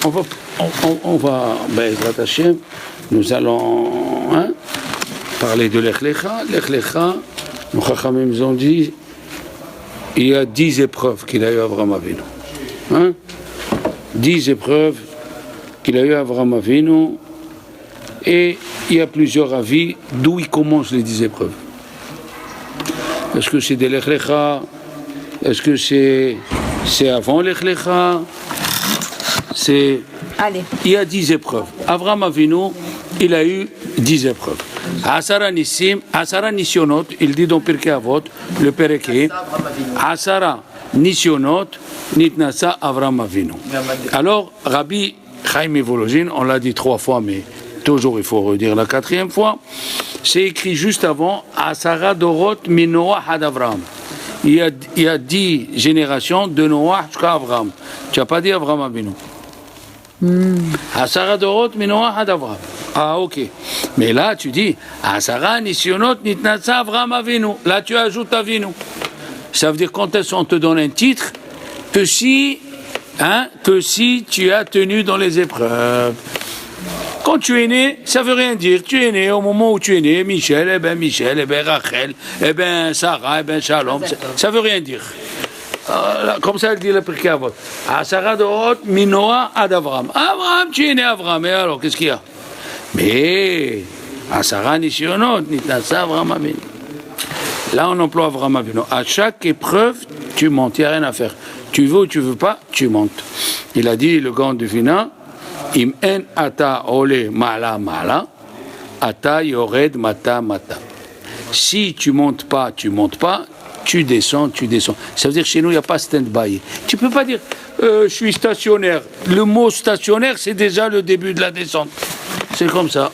on va Be'ezrat Hashem, nous allons parler de Lech Lecha. Lech Lecha, nos Chachamim nous ont dit, il y a 10 épreuves qu'il a eu Avraham Avinu. 10 épreuves qu'il a eu Avraham Avinu, et il y a plusieurs avis d'où il commence les 10 épreuves. Est-ce que c'est des Lech Lecha? Est-ce que c'est avant Lech Lecha? Il y a 10 épreuves. Avraham Avinu, il a eu 10 épreuves. Asara Nissim, Asara Nisionot, il dit dans Pirkei Avot, le Pereke, Asara Nisionot, Nitnasa Avraham Avinu. Alors, Rabbi Chaim Volozhin, on l'a dit 3 fois, mais toujours il faut redire la 4e fois, c'est écrit juste avant, Asara Dorot Minoah Had Avraham. Il y a 10 générations de Noah jusqu'à Avraham. Tu n'as pas dit Avraham Avinu. Asara Dorot Minoah Had Avraham. Ah, ok. Mais là, tu dis Asara Nisionot Nitnasa Avraham Avinu. Là, tu ajoutes Avinu. Ça veut dire quand on te donne un titre, que si tu as tenu dans les épreuves. Quand tu es né, ça veut rien dire. Tu es né au moment où tu es né, Michel, Rachel, Sarah, Shalom. Ça veut rien dire. Comme ça, elle dit le Pirkei Avot. Asara Dorot Minoah Ad Avraham. Avraham, tu es né Avraham. Et alors, qu'est-ce qu'il y a? Mais Asara Nisionot Nitnasa Avraham Avinu. Là, on emploie Avraham Avinu. À chaque épreuve, tu montes. Il n'y a rien à faire. Tu veux ou tu veux pas, tu montes. Il a dit, le gant du Vina, Im en ata ole mala mala, ata yored mata mata. Si tu montes pas, tu descends. Ça veut dire que chez nous, il n'y a pas stand-by. Tu peux pas dire, je suis stationnaire. Le mot stationnaire, c'est déjà le début de la descente. C'est comme ça.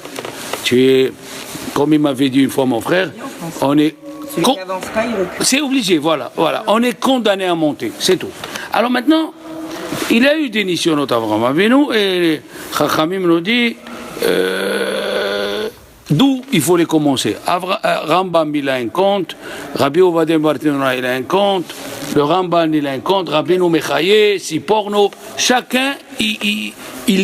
Comme il m'avait dit une fois mon frère, on est... C'est obligé, voilà. On est condamné à monter, c'est tout. Alors maintenant, il a eu des Nisionot Avraham Avinu, et les Chachamim nous dit d'où il faut les commencer. Rambam, il a un compte, Rabbi Ovadia Bartinora, il a un compte, le Ramban, il a un compte, Rabbi Mechaye, Siporno, chacun, il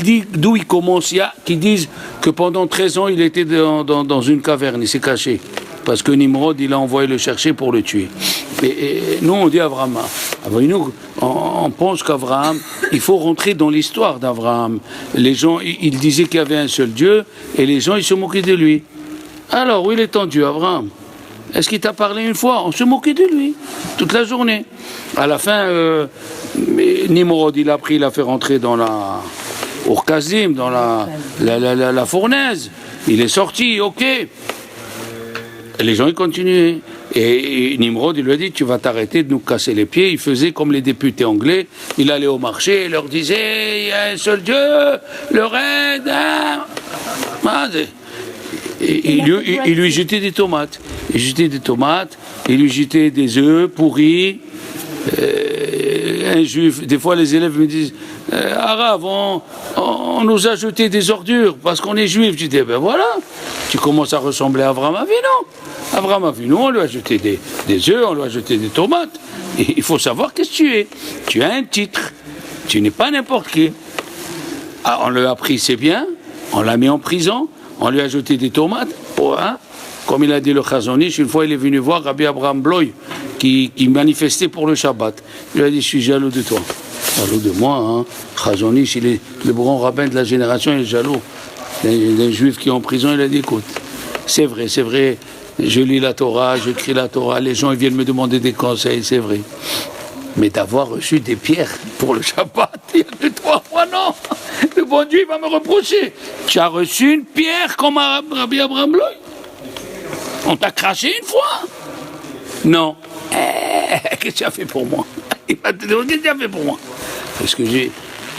dit d'où il commence. Il y a qui disent que pendant 13 ans, il était dans une caverne, il s'est caché. Parce que Nimrod, il a envoyé le chercher pour le tuer. Et nous, on dit Avraham. Nous, on pense qu'Avraham, il faut rentrer dans l'histoire d'Avraham. Les gens, il disait qu'il y avait un seul Dieu, et les gens, ils se moquaient de lui. Alors, où il est ton Dieu, Avraham? Est-ce qu'il t'a parlé une fois? On se moquait de lui, toute la journée. À la fin, Nimrod, il a fait rentrer dans la Urkazim, dans la fournaise. Il est sorti, ok. Les gens, ils continuaient. Et Nimrod, il lui a dit, tu vas t'arrêter de nous casser les pieds. Il faisait comme les députés anglais. Il allait au marché, il leur disait, il y a un seul Dieu, le raid. Il lui jetait des tomates. Il lui jetait des œufs pourris. Un juif, des fois les élèves me disent, Arabe, on nous a jeté des ordures parce qu'on est juif. Je dis, ben voilà, tu commences à ressembler à Avraham Avinu. Avraham Avinu, on lui a jeté des œufs, on lui a jeté des tomates. Et il faut savoir qu'est-ce que tu es. Tu as un titre. Tu n'es pas n'importe qui. Ah, on lui a pris ses biens, on l'a mis en prison, on lui a jeté des tomates. Comme il a dit le Chazon Ish, une fois il est venu voir Rabbi Abraham Bloy qui manifestait pour le Shabbat. Il lui a dit, je suis jaloux de toi. Jaloux de moi, hein. Chazon Ish, il est le grand rabbin de la génération, il est jaloux. Un juif qui est en prison, il a dit, écoute, c'est vrai, je lis la Torah, j'écris la Torah, les gens ils viennent me demander des conseils, c'est vrai. Mais d'avoir reçu des pierres pour le Shabbat, il y a 2-3 fois, non. Le bon Dieu il va me reprocher. Tu as reçu une pierre comme Rabbi Abraham Bloy? On t'a craché une fois? Non. Qu'est-ce que tu as fait pour moi? Il m'a dit, qu'est-ce que tu as fait pour moi? Parce que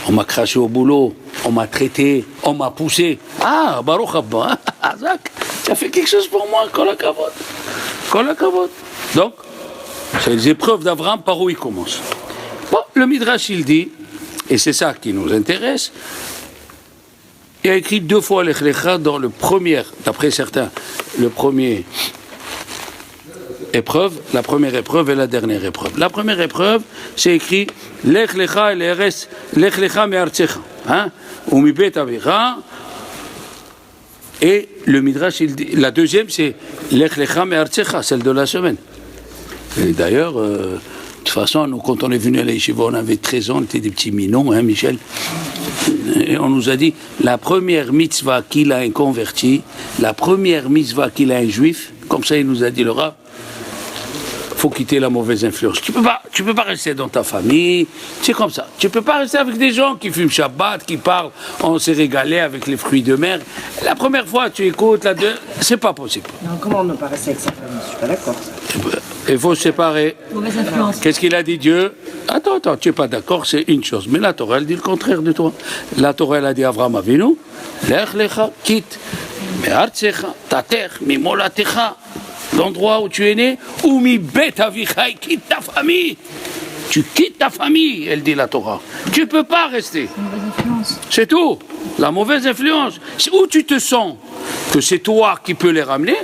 on m'a craché au boulot, on m'a traité, on m'a poussé. Ah, Baruch Abba, Azak, tu as fait quelque chose pour moi, Kol HaKavod. Kol HaKavod. Donc, c'est les épreuves d'Avraham par où il commence. Bon, le Midrash, il dit, et c'est ça qui nous intéresse, il a écrit 2 fois Lech Lecha dans le premier, d'après certains, le premier épreuves, la première épreuve et la dernière épreuve. La première épreuve, c'est écrit Lech lecha el eretz, lech lecha me'artzecha, ou mi bet avicha. Et le Midrash, la deuxième, c'est Lech lecha me'artzecha, celle de la semaine. Et d'ailleurs, de toute façon, nous, quand on est venu à l'Yeshiva, on avait 13 ans, on était des petits minons, hein, Michel. Et on nous a dit, la première mitzvah qu'il a un converti, la première mitzvah qu'il a un juif, comme ça il nous a dit le Rav, faut quitter la mauvaise influence. Tu peux pas rester dans ta famille, c'est comme ça. Tu peux pas rester avec des gens qui fument Shabbat, qui parlent, on s'est régalé avec les fruits de mer. La première fois, tu écoutes, la deux, c'est pas possible. Non, comment ne pas rester avec sa famille? Je suis pas d'accord. Il faut se séparer. Mauvaise influence. Qu'est-ce qu'il a dit Dieu? Attends, tu n'es pas d'accord, c'est une chose. Mais la Torah, elle dit le contraire de toi. La Torah, elle a dit à Avraham Avinu, Lech lecha, quitte, me'artzecha, ta terre, mimolatecha, l'endroit où tu es né, ou mi bet avicha, quitte ta famille. Tu quittes ta famille, elle dit la Torah. Tu ne peux pas rester. Mauvaise influence. C'est tout. La mauvaise influence. C'est où tu te sens que c'est toi qui peux les ramener,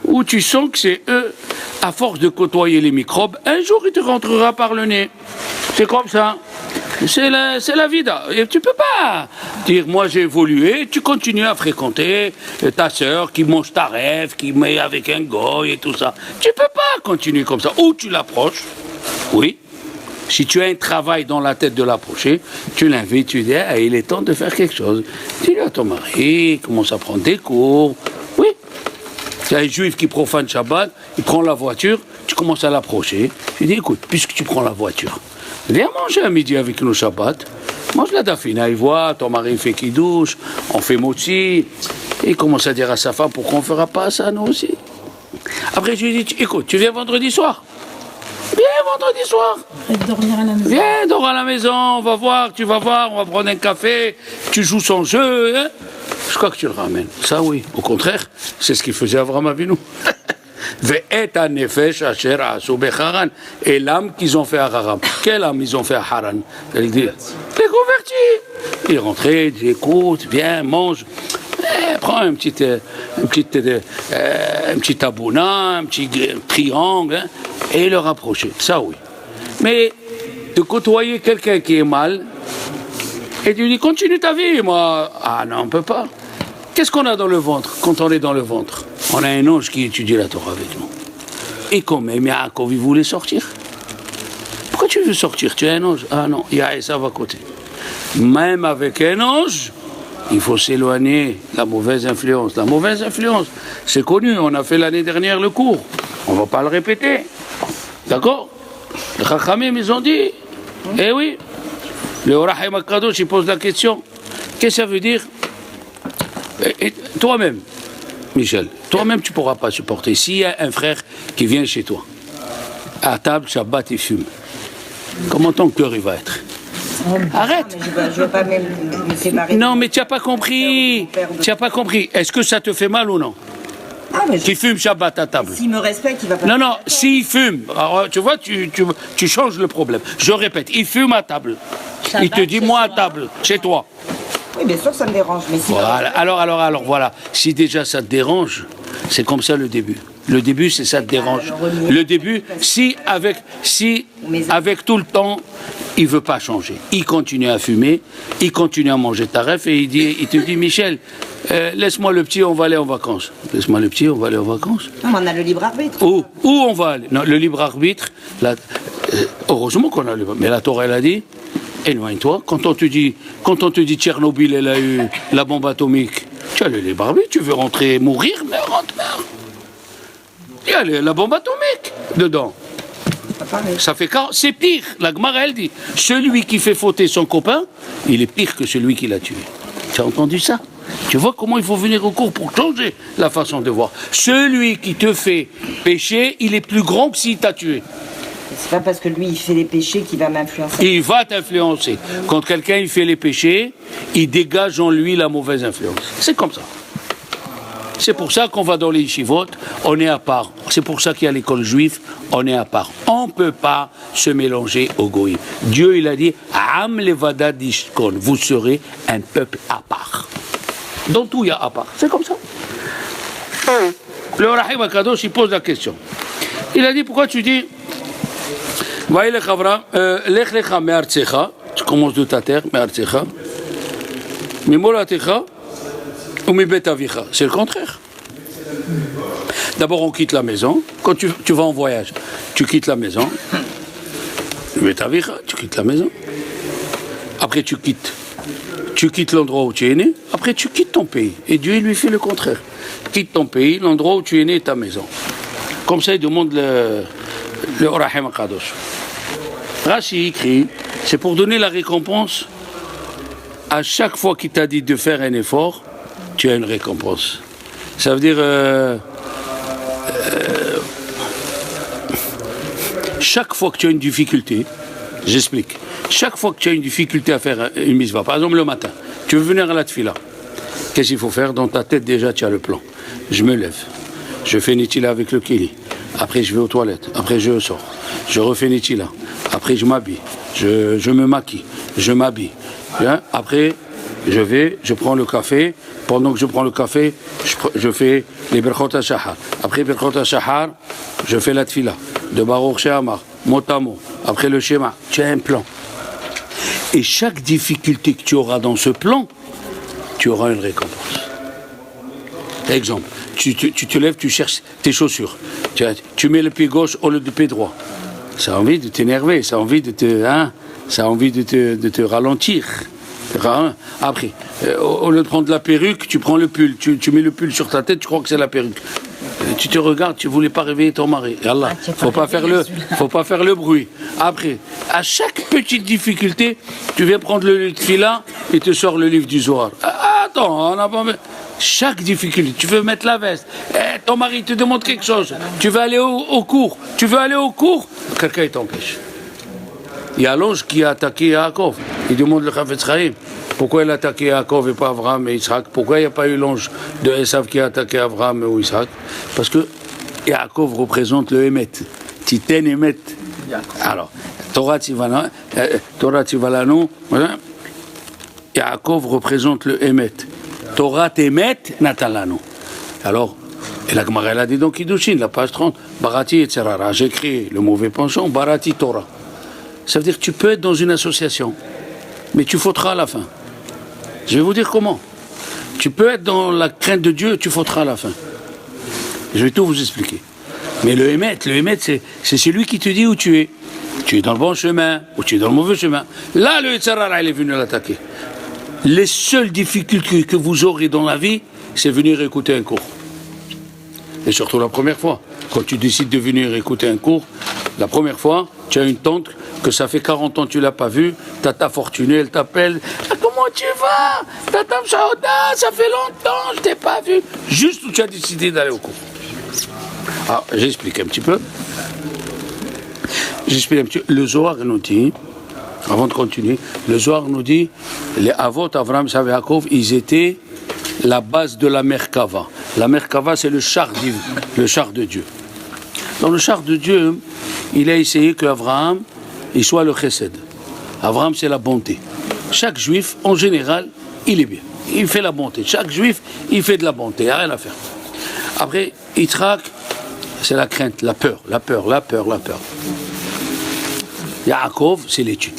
ou tu sens que c'est eux, à force de côtoyer les microbes, un jour il te rentrera par le nez. C'est comme ça. C'est la vie. Et tu peux pas dire, moi j'ai évolué, tu continues à fréquenter ta sœur qui mange ta rêve, qui met avec un goy et tout ça. Tu peux pas continuer comme ça. Ou tu l'approches, oui. Si tu as un travail dans la tête de l'approcher, tu l'invites, tu dis, ah, il est temps de faire quelque chose. Dis-lui à ton mari, commence à prendre des cours. Oui. C'est un juif qui profane Shabbat, il prend la voiture, tu commences à l'approcher. Tu dis, écoute, puisque tu prends la voiture, viens manger à midi avec nous Shabbat. Mange la dafina, il voit, ton mari fait kidouche, on fait motzi. Et il commence à dire à sa femme, pourquoi on ne fera pas ça nous aussi? Après, je lui dis, écoute, tu viens vendredi soir? Viens vendredi soir. Arrête de dormir à la maison. Viens, dors à la maison, on va voir, on va prendre un café, tu joues son jeu, hein? Je crois que tu le ramènes. Ça, oui. Au contraire, c'est ce qu'il faisait Avraham Avinu. Et l'âme qu'ils ont fait à Haran. Quelle âme ils ont fait à Haran? Elle dit, les convertis. Il est rentré, il dit, écoute, viens, mange. Prends un petit tabouna, un petit triangle, hein, et le rapprocher. Ça, oui. Mais de côtoyer quelqu'un qui est mal, et tu lui dis, continue ta vie, moi. Ah non, on ne peut pas. Qu'est-ce qu'on a dans le ventre quand on est dans le ventre? On a un ange qui étudie la Torah avec nous. Et comme Yaakov, il voulait sortir. Pourquoi tu veux sortir? Tu es un ange? Ah non, il y a ça à côté. Même avec un ange, il faut s'éloigner la mauvaise influence. La mauvaise influence, c'est connu, on a fait l'année dernière le cours. On ne va pas le répéter. D'accord? Les Chachamim, ils ont dit. Eh oui. Le Orachaim HaKadosh, il pose la question. Qu'est-ce que ça veut dire? Et toi-même, Michel, toi-même, tu ne pourras pas supporter. S'il y a un frère qui vient chez toi, à table, Shabbat, il fume, comment ton cœur il va être? Arrête. Je ne veux pas même me séparer. Non, mais tu n'as pas compris. Tu n'as pas compris. Est-ce que ça te fait mal ou non? Qui fume Shabbat à table? S'il me respecte, il va pas. Non, s'il fume, alors, tu vois, tu changes le problème. Je répète, il fume à table. Il te dit, moi à table, chez toi. Oui, bien sûr, ça me dérange. Mais si voilà. Alors, voilà. Si déjà ça te dérange, c'est comme ça le début. Le début, c'est ça te dérange. Le début, si avec tout le temps, il ne veut pas changer. Il continue à fumer, il continue à manger taref et il te dit, Michel, laisse-moi le petit, on va aller en vacances. Laisse-moi le petit, on va aller en vacances. Non, mais on a le libre arbitre. Où on va aller? Non, le libre arbitre, heureusement qu'on a le libre arbitre. Mais la Torah, elle a dit, éloigne-toi. Quand on te dit Tchernobyl, elle a eu la bombe atomique, tu as le libre arbitre, tu veux rentrer mourir, mais rentre. Il y a la bombe atomique dedans. Ça fait quand c'est pire. La Gemara, elle dit, celui qui fait fauter son copain, il est pire que celui qui l'a tué. Tu as entendu ça? Tu vois comment il faut venir au cours pour changer la façon de voir. Celui qui te fait pécher, il est plus grand que s'il t'a tué. C'est pas parce que lui il fait les péchés qu'il va m'influencer. Il va t'influencer. Quand quelqu'un il fait les péchés, il dégage en lui la mauvaise influence. C'est comme ça. C'est pour ça qu'on va dans les yeshivot, on est à part. C'est pour ça qu'il y a l'école juive, on est à part. On ne peut pas se mélanger au goïm. Dieu, il a dit, Am levada dishkon, vous serez un peuple à part. Dans tout, il y a à part. C'est comme ça. Le Rahim HaKadosh, il pose la question. Il a dit, pourquoi tu dis Vaïlech Avram, Lech lecha me'artzecha, tu commences de ta terre, me'artzecha, mimolatecha, ou mibet avicha. C'est le contraire. D'abord, on quitte la maison. Quand tu vas en voyage, tu quittes la maison. Mibet avicha, tu quittes la maison. Après, tu quittes l'endroit où tu es né. Après, tu quittes ton pays. Et Dieu, il lui fait le contraire. Quitte ton pays, l'endroit où tu es né et ta maison. Comme ça, il demande le Rahim Kadosh. Rashi écrit, c'est pour donner la récompense. À chaque fois qu'il t'a dit de faire un effort, tu as une récompense. Ça veut dire, chaque fois que tu as une difficulté, j'explique, chaque fois que tu as une difficulté à faire une mitzvah, par exemple le matin, tu veux venir à la tfila, qu'est-ce qu'il faut faire? Dans ta tête déjà tu as le plan. Je me lève, je fais Nitila avec le kili, après je vais aux toilettes, après je sors, je refais Nitila, après je m'habille, je me maquille, je m'habille, après je prends le café, pendant que je prends le café, je fais les Berchot HaShahar, après Berchot HaShahar, je fais la tfila, de Baruch She'amar, mot à mot, après le schéma, tu as un plan. Et chaque difficulté que tu auras dans ce plan, tu auras une récompense. Exemple, tu te lèves, tu cherches tes chaussures. Tu mets le pied gauche au lieu du pied droit. Ça a envie de t'énerver, ça a envie de te ralentir. Après, au lieu de prendre la perruque, tu prends le pull. Tu mets le pull sur ta tête, tu crois que c'est la perruque. Tu te regardes, tu voulais pas réveiller ton mari. Allah, faut pas faire le bruit. Après, à chaque petite difficulté, tu viens prendre le tefila et te sors le livre du Zohar. Attends, on n'a pas. Chaque difficulté, tu veux mettre la veste, ton mari te demande quelque chose, tu veux aller au cours, quelqu'un t'empêche. Il y a l'ange qui a attaqué Yaakov. Il demande le Chafetz Chaim. Pourquoi il a attaqué Yaakov et pas Abraham et Isaac? Pourquoi il n'y a pas eu l'ange de Esav qui a attaqué Abraham ou Isaac? Parce que Yaakov représente le Emet. Titen Emet. Alors, Torah Tzivalano, Yaakov représente le Emet. Torah Emet Natalano. Alors, et la Gemara elle a dit donc Kiddushin, la page 30, Barati et Tzerara. J'ai écrit le mauvais penchant, Barati Torah. Ça veut dire que tu peux être dans une association, mais tu faudras à la fin. Je vais vous dire comment. Tu peux être dans la crainte de Dieu, tu faudras à la fin. Je vais tout vous expliquer. Mais le Emet, c'est celui qui te dit où tu es. Tu es dans le bon chemin ou tu es dans le mauvais chemin. Là, le Tzarara, il est venu l'attaquer. Les seules difficultés que vous aurez dans la vie, c'est venir écouter un cours. Et surtout la première fois. Quand tu décides de venir écouter un cours, la première fois, tu as une tante que ça fait 40 ans que tu ne l'as pas vue, Tata Fortunée, elle t'appelle. Ah, comment tu vas? Tata Mchaouda, ça fait longtemps, je ne t'ai pas vu. Juste où tu as décidé d'aller au cours. Alors, j'explique un petit peu. Le Zohar nous dit, avant de continuer, le Zohar nous dit, les Avot, Avram, Yaakov, ils étaient la base de la Merkava. La Merkava, c'est le char de Dieu. Dans le char de Dieu, il a essayé qu'Abraham, il soit le chesed. Abraham, c'est la bonté. Chaque juif, en général, il est bien. Il fait la bonté. Chaque juif, il fait de la bonté. Il n'y a rien à faire. Après, Yitzhak, c'est la crainte, la peur. Yaakov, c'est l'étude.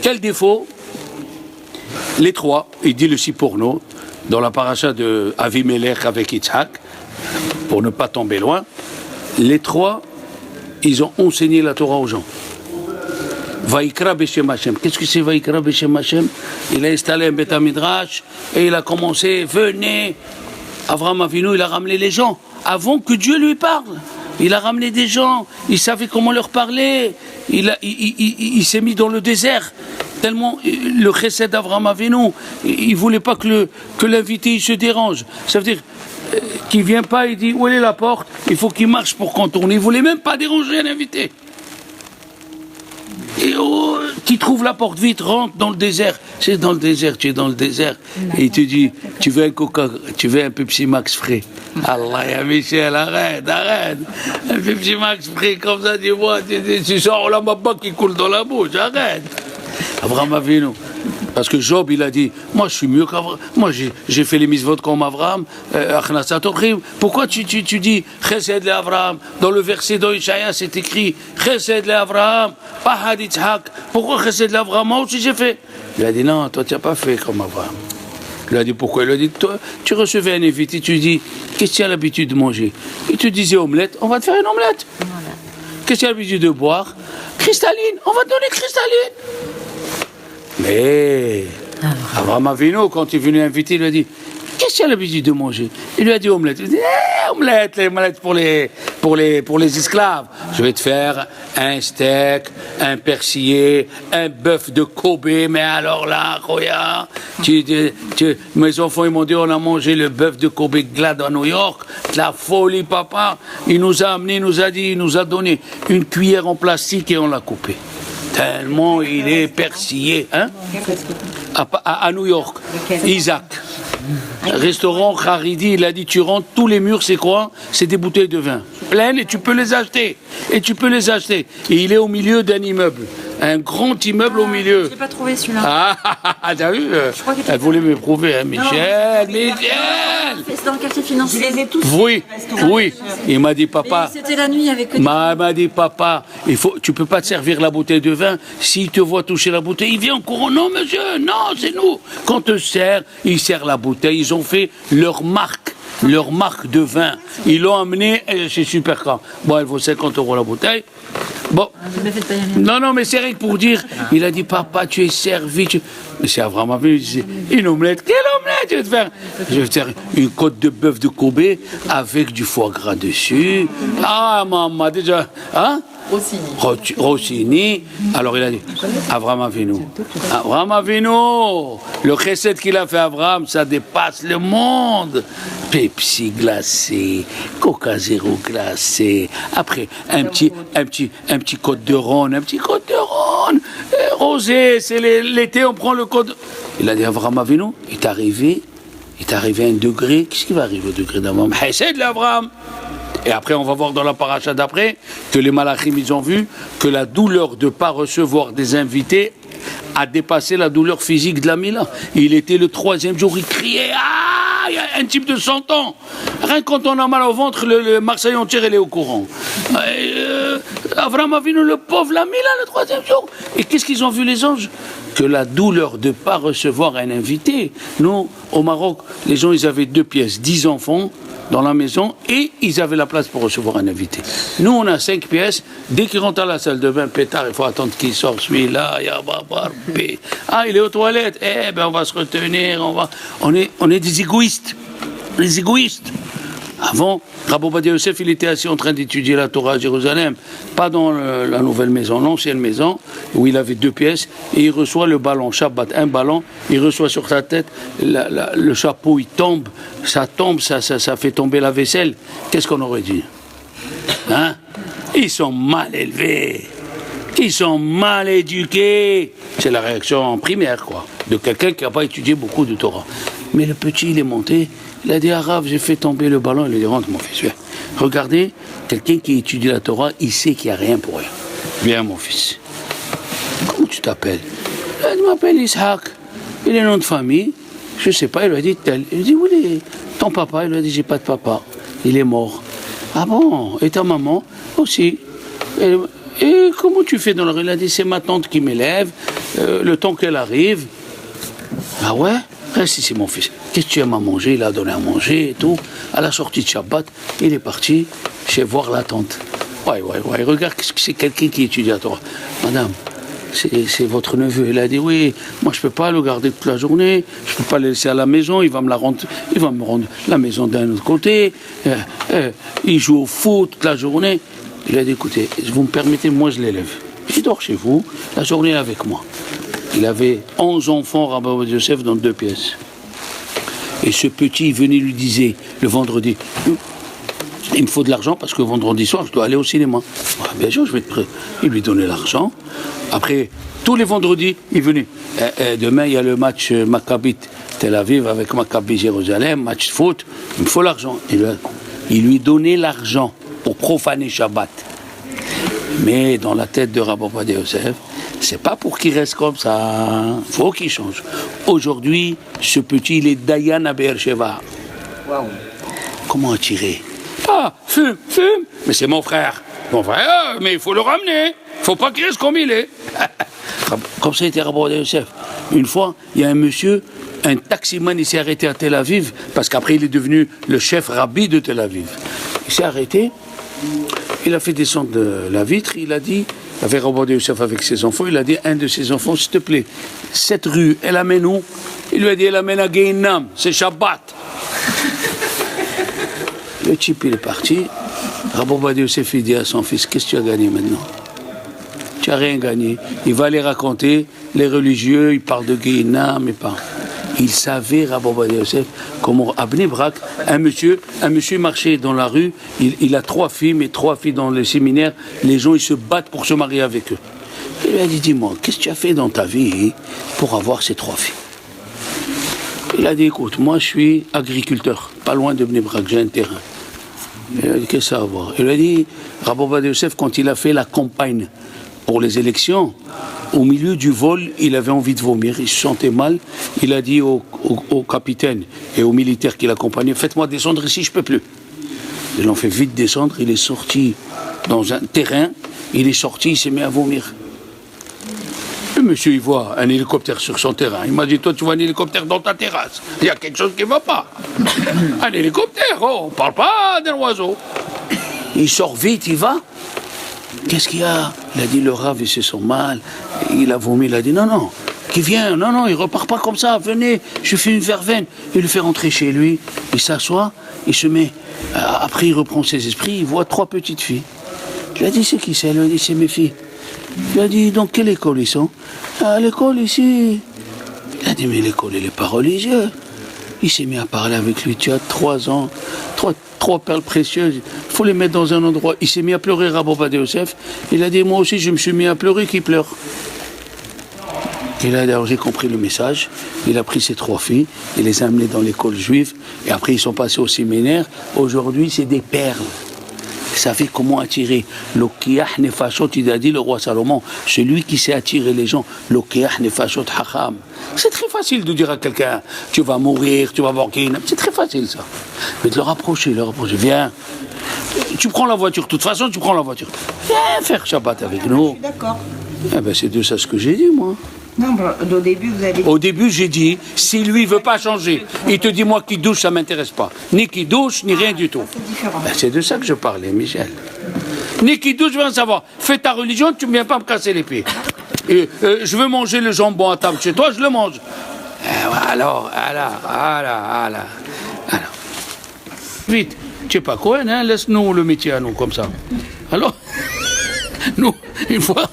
Quel défaut? Les trois, il dit le Siporno, dans la paracha de Avimelech avec Yitzhak, pour ne pas tomber loin, les trois, ils ont enseigné la Torah aux gens. Vaikra Beshem Hashem. Qu'est-ce que c'est Vaikra Beshem Hashem? Il a installé un Beth Midrash et il a commencé, venez. Avraham Avinu, il a ramené les gens avant que Dieu lui parle. Il a ramené des gens, il savait comment leur parler. Il s'est mis dans le désert. Tellement le chesed d'Avraham Avinu, il ne voulait pas que l'invité il se dérange. Ça veut dire qu'il ne vient pas, il dit où est la porte, il faut qu'il marche pour contourner. Il ne voulait même pas déranger l'invité. Et qui trouve la porte vite, rentre dans le désert. C'est dans le désert, tu es dans le désert. Et il te dit, tu veux un Coca, tu veux un Pepsi Max frais. Allah, ya Michel, arrête. Un Pepsi Max frais, comme ça, dis-moi, tu sors la mabba qui coule dans la bouche, arrête. Abraham Avinu, Parce que Job, il a dit, moi je suis mieux qu'Avraham. Moi j'ai fait les mitzvot comme Avraham. Pourquoi tu dis Chesed le Avraham? Dans le verset d'Ishaïa, c'est écrit Chesed le Avraham, Pahad Yitzhak. Pourquoi Chesed le Avraham? Moi aussi j'ai fait. Il a dit, non, toi tu n'as pas fait comme Avraham. Il a dit, pourquoi? Il a dit, toi, tu recevais un invité, tu dis, qu'est-ce que tu as l'habitude de manger? Il te disait omelette, on va te faire une omelette. Voilà. Qu'est-ce que tu as l'habitude de boire? Cristalline, on va te donner cristalline. Mais Avraham Avinu, quand il est venu inviter, il lui a dit, qu'est-ce que tu as l'habitude de manger? Il lui a dit omelette. Il lui a dit, omelette, les omelettes pour les esclaves. Je vais te faire un steak, un persillé, un bœuf de Kobe, mais alors là, Roya, mes enfants ils m'ont dit, on a mangé le bœuf de Kobe Glad à New York, la folie, papa. Il nous a amené, il nous a donné une cuillère en plastique et on l'a coupé. Tellement il est persillé, hein? À New York, Isaac. Restaurant Haridi, il a dit, tu rentres, tous les murs, c'est quoi? C'est des bouteilles de vin pleines et tu peux les acheter. Et il est au milieu d'un immeuble. Un grand immeuble au milieu. Je l'ai pas trouvé celui-là. T'as vu? Elle voulait me prouver, hein, Michel. C'est dans le quartier financier. Je les ai tous. Oui. Il m'a dit, papa. C'était la nuit avec. Il m'a dit, papa, tu peux pas te servir la bouteille de vin. S'il te voit toucher la bouteille, il vient en courant. Non, monsieur, non, c'est nous. Quand on te sert, il sert la bouteille. Ils ont fait leur marque de vin. Ils l'ont amené chez Supercar. Bon, elle vaut 50 € la bouteille. Bon. Non, mais c'est rien que pour dire. Il a dit, papa, tu es servi. Mais c'est Avraham Avinu, il disait, une omelette. Quelle omelette je vais te faire une côte de bœuf de Kobe avec du foie gras dessus. Ah, maman, déjà. Hein? Rossini. Alors il a dit, Avraham Avinu, le chesed qu'il a fait Avraham, ça dépasse le monde. Pepsi glacé, Coca Zéro glacé, après un petit côte de Rhône, rosé, c'est l'été, on prend le côte. Il a dit, Avraham Avinu, il est arrivé à un degré, qu'est-ce qui va arriver au degré d'Avraham? Chesed l'Avraham. Et après, on va voir dans la paracha d'après que les malachim, ils ont vu que la douleur de ne pas recevoir des invités a dépassé la douleur physique de la Mila. Il était le 3e jour, il criait, il y a un type de 100 ans. Rien quand on a mal au ventre, le Marseillais entier, il est au courant. Avraham Avinu, le pauvre, la Mila, le 3e jour. Et qu'est-ce qu'ils ont vu les anges? Que la douleur de ne pas recevoir un invité. Nous, au Maroc, les gens, ils avaient 2 pièces, 10 enfants dans la maison et ils avaient la place pour recevoir un invité. Nous, on a 5 pièces. Dès qu'il rentre à la salle de bain, pétard, il faut attendre qu'il sorte. Celui-là, il est aux toilettes. On va se retenir. On est des égoïstes. Les égoïstes. Avant, Rabbi Ovadia Yosef, il était assis en train d'étudier la Torah à Jérusalem, pas dans la nouvelle maison, l'ancienne maison, où il avait 2 pièces, et il reçoit le ballon, Shabbat, un ballon, il reçoit sur sa tête, le chapeau, il tombe, ça fait tomber la vaisselle. Qu'est-ce qu'on aurait dit? Hein? Ils sont mal élevés, ils sont mal éduqués. C'est la réaction primaire, quoi, de quelqu'un qui n'a pas étudié beaucoup de Torah. Mais le petit, il est monté. Il a dit, Arabe, j'ai fait tomber le ballon. Il a dit, rentre mon fils, viens. Regardez, quelqu'un qui étudie la Torah, il sait qu'il n'y a rien pour rien. Viens mon fils. Comment tu t'appelles? Il m'appelle Ishaq. Il est nom de famille. Je ne sais pas, il lui a dit tel. Il lui a dit, oui, ton papa? Il lui a dit, j'ai pas de papa. Il est mort. Ah bon? Et ta maman? Aussi. Et comment tu fais dans la rue? Il a dit, c'est ma tante qui m'élève, le temps qu'elle arrive. Ah ouais? Si c'est mon fils. Qu'est-ce que tu aimes à manger? Il a donné à manger et tout. À la sortie de Shabbat, il est parti chez voir la tante. Ouais. Regarde, c'est quelqu'un qui étudie la Torah. Madame, c'est votre neveu. Il a dit, oui, moi je ne peux pas le garder toute la journée. Je ne peux pas le laisser à la maison. Il va me rendre la maison d'un autre côté. Il joue au foot toute la journée. Il a dit, écoutez, vous me permettez, moi je l'élève. Il dort chez vous, la journée avec moi. Il avait 11 enfants, Rabbi Ovadia Yosef, dans 2 pièces. Et ce petit, il venait, lui disait, le vendredi, il me faut de l'argent parce que vendredi soir, je dois aller au cinéma. Bien sûr, je vais te prêter. Il lui donnait l'argent. Après, tous les vendredis, il venait. Demain, il y a le match Maccabi Tel Aviv avec Maccabi Jérusalem, match de foot. Il me faut l'argent. Il lui donnait l'argent pour profaner Shabbat. Mais dans la tête de Rabbi Ovadia Yosef, c'est pas pour qu'il reste comme ça. Faut qu'il change. Aujourd'hui, ce petit, il est Dayan à Beersheva. Waouh. Comment attirer? Ah, fume. Mais c'est mon frère. Mon frère, mais il faut le ramener. Faut pas qu'il reste comme il est. Comme ça était Rabbi Yosef. Une fois, il y a un monsieur, un taximan, il s'est arrêté à Tel Aviv, parce qu'après il est devenu le chef rabbi de Tel Aviv. Il s'est arrêté, il a fait descendre la vitre, il a dit, il avait Rabbi Yosef avec ses enfants, il a dit à un de ses enfants, s'il te plaît, cette rue, elle amène où? Il lui a dit, elle amène à Gehinam, c'est Shabbat. Le type, il est parti. Rabbi Yosef, il dit à son fils, qu'est-ce que tu as gagné maintenant? Tu n'as rien gagné. Il va les raconter, les religieux, ils parlent de Gehinam, mais pas. Il savait, Rabbi Yosef, comment à Bnei Brak, un monsieur marchait dans la rue, il a 3 filles, mais 3 filles dans le séminaire, les gens ils se battent pour se marier avec eux. Il lui a dit, dis-moi, qu'est-ce que tu as fait dans ta vie pour avoir ces 3 filles? Il a dit, écoute, moi je suis agriculteur, pas loin de Bnei Brak, j'ai un terrain. Il a dit, qu'est-ce que ça a à voir? Il a dit, Rabbi Yosef, quand il a fait la campagne pour les élections, au milieu du vol, il avait envie de vomir, il se sentait mal. Il a dit au capitaine et aux militaires qui l'accompagnaient, faites-moi descendre ici, je ne peux plus. Ils l'ont fait vite descendre, il est sorti dans un terrain, il est sorti, il s'est mis à vomir. Le monsieur, il voit un hélicoptère sur son terrain. Il m'a dit, toi, tu vois un hélicoptère dans ta terrasse. Il y a quelque chose qui ne va pas. Un hélicoptère, on ne parle pas d'un oiseau. Il sort vite, il va. Qu'est-ce qu'il y a? Il a dit, le Rav, il se sent mal. Il a vomi, il a dit, non, qui vient, non, il repart pas comme ça, venez, je fais une verveine. Il le fait rentrer chez lui, il s'assoit, il se met, après il reprend ses esprits, il voit 3 petites filles. Il a dit, c'est qui c'est? Il a dit, c'est mes filles. Il a dit, dans quelle école ils sont? À l'école ici. Il a dit, mais l'école, elle n'est pas religieuse. Il s'est mis à parler avec lui, tu as 3 ans, 3 perles précieuses, il faut les mettre dans un endroit. Il s'est mis à pleurer, Rabbi Yosef. Il a dit, moi aussi je me suis mis à pleurer, qui pleure? Et là, alors, j'ai compris le message. Il a pris ses 3 filles, il les a amenées dans l'école juive, et après ils sont passés au séminaire. Aujourd'hui, c'est des perles. Vous savez comment attirer? L'okiah nefashot, il a dit le roi Salomon, celui qui sait attirer les gens, l'okiah nefashot hacham. C'est très facile de dire à quelqu'un, tu vas mourir, tu vas voir qui. C'est très facile ça. Mais de le rapprocher, viens. Tu prends la voiture, de toute façon, tu prends la voiture. Viens faire Shabbat avec nous. D'accord. Eh ben, c'est de ça ce que j'ai dit, moi. Non, au début, vous avez... Au début, j'ai dit, si lui ne veut pas changer, il te dit, moi qui douche, ça ne m'intéresse pas. Ni qui douche, ni rien du tout. C'est différent. Ben, c'est de ça que je parlais, Michel. Ni qui douche, je veux en savoir. Fais ta religion, tu ne viens pas me casser les pieds. Et, je veux manger le jambon à table chez toi, je le mange. Alors. Vite, tu n'es pas Cohen, hein, laisse-nous le métier à nous, comme ça. Alors, nous, une fois,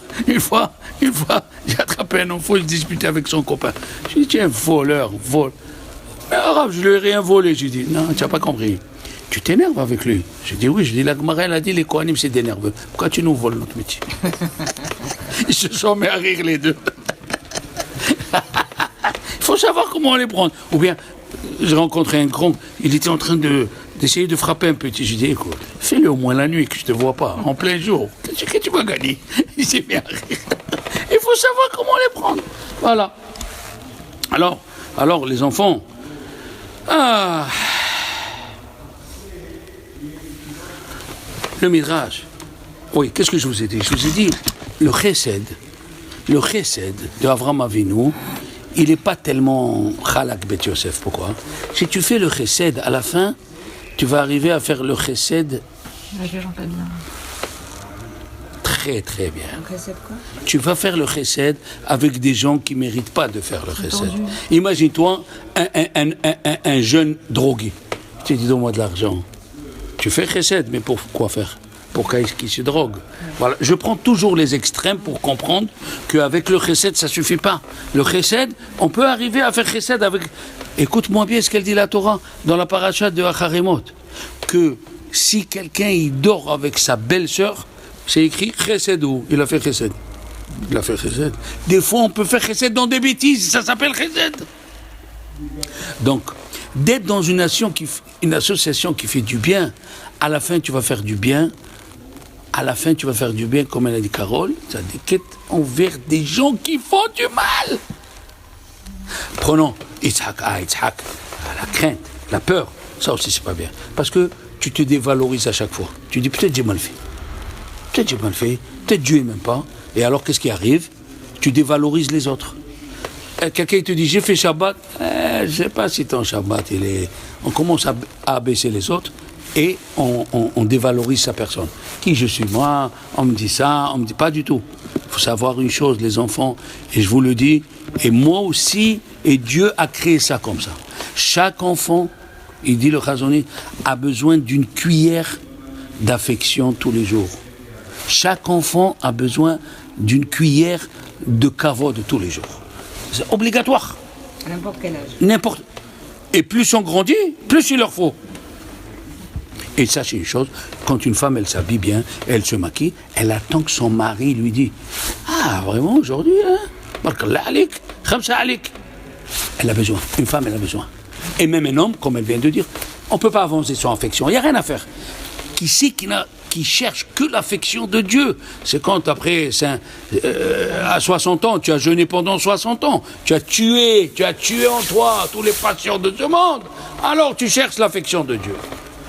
j'ai attrapé un enfant, il disputait avec son copain. J'ai dit, tiens, voleur, vole. Mais arabe, je lui ai rien volé. J'ai dit, non, tu n'as pas compris. Tu t'énerves avec lui. J'ai dit, oui, la Gemara, elle a dit, les Kohanim, c'est des nerveux. Pourquoi tu nous voles notre métier? Ils se sont mis à rire les deux. Il faut savoir comment les prendre. Ou bien, j'ai rencontré un grand, il était en train d'essayer de frapper un petit. J'ai dit, écoute, fais-le au moins la nuit, que je ne te vois pas, en plein jour. Qu'est-ce que tu vas gagner? Il s'est mis à rire. Il faut savoir comment les prendre. Voilà. Alors les enfants. Le Midrash. Oui, qu'est-ce que je vous ai dit? Je vous ai dit, le chesed de Avraham Avinu, il n'est pas tellement chalak bet Yosef. Pourquoi? Si tu fais le chesed, à la fin, tu vas arriver à faire le chesed très très bien. Le chesed quoi? Tu vas faire le chesed avec des gens qui ne méritent pas de faire le chesed. Imagine-toi un jeune drogué. Tu dis, donne-moi de l'argent. Tu fais chesed, mais pour quoi faire? Pour qu'il se drogue. Voilà. Je prends toujours les extrêmes pour comprendre qu'avec le chesed, ça ne suffit pas. Le chesed, on peut arriver à faire chesed avec... Écoute-moi bien ce qu'elle dit la Torah dans la paracha de Acharemot. Que si quelqu'un il dort avec sa belle-sœur, c'est écrit chesed ou il a fait chesed. Il a fait chesed. Des fois, on peut faire chesed dans des bêtises, ça s'appelle chesed. Donc, d'être dans une association qui fait du bien, à la fin, tu vas faire du bien à la fin, tu vas faire du bien, comme elle a dit Carole, tu as des quêtes envers des gens qui font du mal. Prenons Yitzhak, la crainte, la peur, ça aussi c'est pas bien. Parce que tu te dévalorises à chaque fois. Tu dis peut-être j'ai mal fait. Peut-être Dieu n'aime pas. Et alors qu'est-ce qui arrive? Tu dévalorises les autres. Quelqu'un te dit j'ai fait Shabbat, je ne sais pas si ton Shabbat il est. On commence à abaisser les autres et on dévalorise sa personne. Qui je suis moi? On me dit ça, on me dit pas du tout. Il faut savoir une chose, les enfants, et je vous le dis, et moi aussi, et Dieu a créé ça comme ça. Chaque enfant, il dit le Chazon Ish, a besoin d'une cuillère d'affection tous les jours. Chaque enfant a besoin d'une cuillère de kavod tous les jours. C'est obligatoire. À n'importe quel âge. Et plus on grandit, plus il leur faut. Et sachez une chose, quand une femme, elle s'habille bien, elle se maquille, elle attend que son mari lui dise « Ah, vraiment, aujourd'hui, hein? Barkallah alik, khamsa alik. » Elle a besoin, une femme, elle a besoin. Et même un homme, comme elle vient de dire, on ne peut pas avancer son affection, il n'y a rien à faire. Qui sait qui cherche que l'affection de Dieu? C'est quand après, à 60 ans, tu as jeûné pendant 60 ans, tu as tué en toi tous les passions de ce monde, alors tu cherches l'affection de Dieu.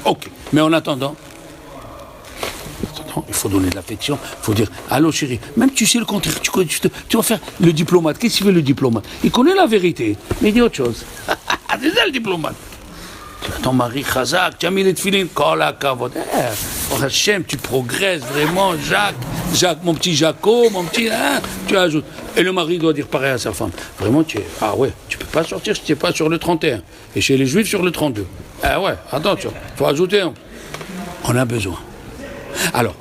Ok, mais en attendant, il faut donner de l'affection, il faut dire « Allô chérie », même tu sais le contraire, tu vas faire le diplomate. Qu'est-ce qu'il veut le diplomate? Il connaît la vérité, mais il dit autre chose. C'est ça le diplomate. Tu as ton mari Chazak, tu as mis les tefilines, Kola Kavod. Hachem, tu progresses vraiment, Jacques, mon petit Jaco, mon petit, tu ajoutes. Et le mari doit dire pareil à sa femme. Vraiment, tu peux pas sortir si tu n'es pas sur le 31. Et chez les Juifs, sur le 32. Ah ouais, attention, il faut ajouter. On a besoin. Alors,